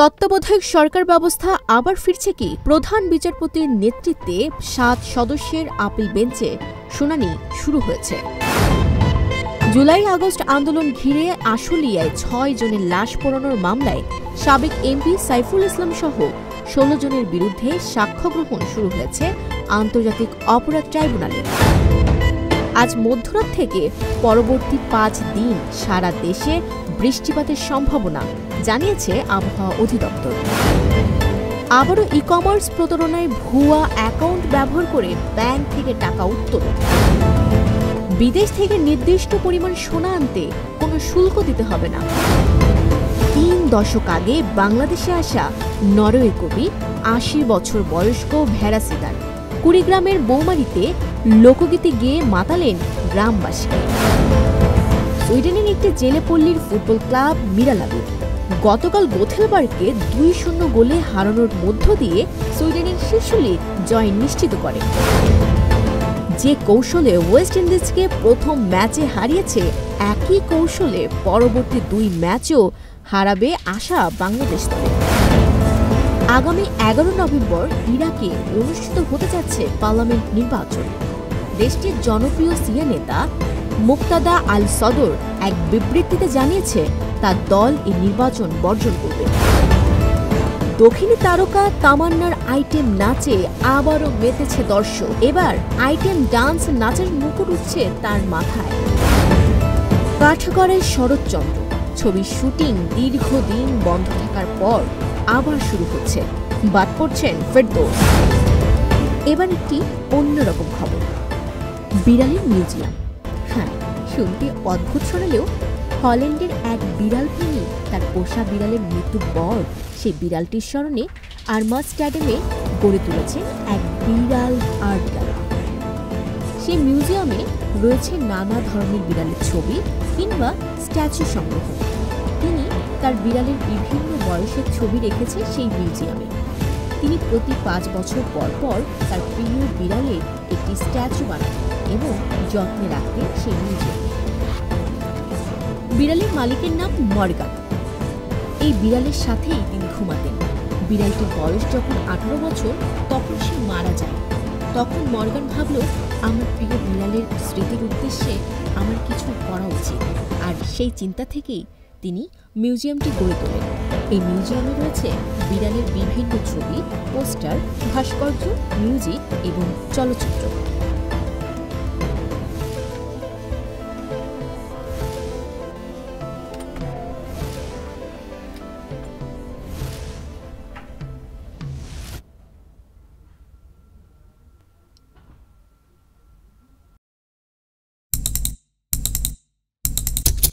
তত্ত্বাবধায়ক সরকার ব্যবস্থা আবার ফিরছে কি? প্রধান বিচারপতির নেতৃত্বে ৭ সদস্যের আপিল বেঞ্চে শুনানি শুরু হয়েছে। জুলাই আগস্ট আন্দোলন ঘিরে আশুলিয়ায় ৬ জনের লাশ পোড়ানোর মামলায় সাবেক এমপি সাইফুল ইসলাম সহ ১৬ জনের বিরুদ্ধে সাক্ষ্য গ্রহণ শুরু হয়েছে আন্তর্জাতিক অপরাধ ট্রাইব্যুনালে। আজ মধ্যরাত থেকে পরবর্তী ৫ দিন সারা দেশে বৃষ্টিপাতের সম্ভাবনা জানিয়েছে আবহাওয়া অধিদপ্তর। আবারও ই-কমার্স প্রতারণায় ভুয়া অ্যাকাউন্ট ব্যবহার করে ব্যাংক থেকে টাকা উত্তোলন। বিদেশ থেকে নির্দিষ্ট পরিমাণ সোনা আনতে কোনো শুল্ক দিতে হবে না। ৩ দশক আগে বাংলাদেশে আসা নরওয়ে কবি ৮০ বছর বয়স্ক ভেড়াসিদার কুড়িগ্রামের বৌমারিতে লোকগীতি গেয়ে মাতালেন গ্রামবাসী। সুইডেনের একটি জেলে পল্লীর ফুটবল ক্লাব মিরালাবু গতকাল গোথেলবার্গকে ২-০ গোলে হারানোর মধ্য দিয়ে সুইডেনের শীর্ষ লিগ জয় নিশ্চিত করে। যে কৌশলে ওয়েস্ট ইন্ডিজকে প্রথম ম্যাচে হারিয়েছে, একই কৌশলে পরবর্তী ২ ম্যাচেও হারাবে আশা বাংলাদেশ দলে। আগামী ১১ নভেম্বর ইরাকে অনুষ্ঠিত হতে যাচ্ছে পার্লামেন্ট নির্বাচন। দেশটির জনপ্রিয় সিয়া নেতা মুক্তাদা আল সদর এক বিবৃতিতে জানিয়েছে তার দল এই নির্বাচন বর্জন করবে। দক্ষিণী তারকা তামান্নার আইটেম নাচে আবারও মেতেছে দর্শক। এবার আইটেম ডান্স নাচের মুকুট উঠছে তার মাথায়। কাঠগড়ায় শরৎচন্দ্র ছবির শুটিং দীর্ঘদিন বন্ধ থাকার পর আবার শুরু হচ্ছে। বাদ পড়ছেন ফেরদৌস। এবার একটি অন্যরকম খবর, বিড়ালের মিউজিয়াম। হ্যাঁ, শুনতে অদ্ভুত শোনালেও হল্যান্ডের এক বিড়াল প্রেমী তার পোষা বিড়ালের মৃত্যুর পর সেই বিড়ালটির স্মরণে আরমাস স্টেডিয়ামে গড়ে তুলেছে এক বিড়াল আর্ট গ্যালারি। সেই মিউজিয়ামে রয়েছে নানা ধরনের বিড়ালের ছবি কিংবা স্ট্যাচু সংগ্রহ। তিনি তার বিড়ালের বিভিন্ন বয়সের ছবি রেখেছে সেই মিউজিয়ামে। তিনি প্রতি ৫ বছর পর পর তার প্রিয় বিড়ালের একটি স্ট্যাচু বানান এবং যত্নে রাখতেন সেই মিউজিয়ামে। বিড়ালের মালিকের নাম মর্গান। এই বিড়ালের সাথেই তিনি ঘুমাতেন। বিড়ালটির বয়স যখন ১৮ বছর তখন সে মারা যায়। তখন মর্গান ভাবল, আমার প্রিয় বিড়ালের স্মৃতির উদ্দেশ্যে আমার কিছু করা উচিত। আর সেই চিন্তা থেকেই তিনি মিউজিয়ামটি গড়ে তোলেন। এই মিউজিয়ামে রয়েছে বিড়ালের বিভিন্ন ছবি, পোস্টার, ভাস্কর্য, মিউজিক এবং চলচ্চিত্র।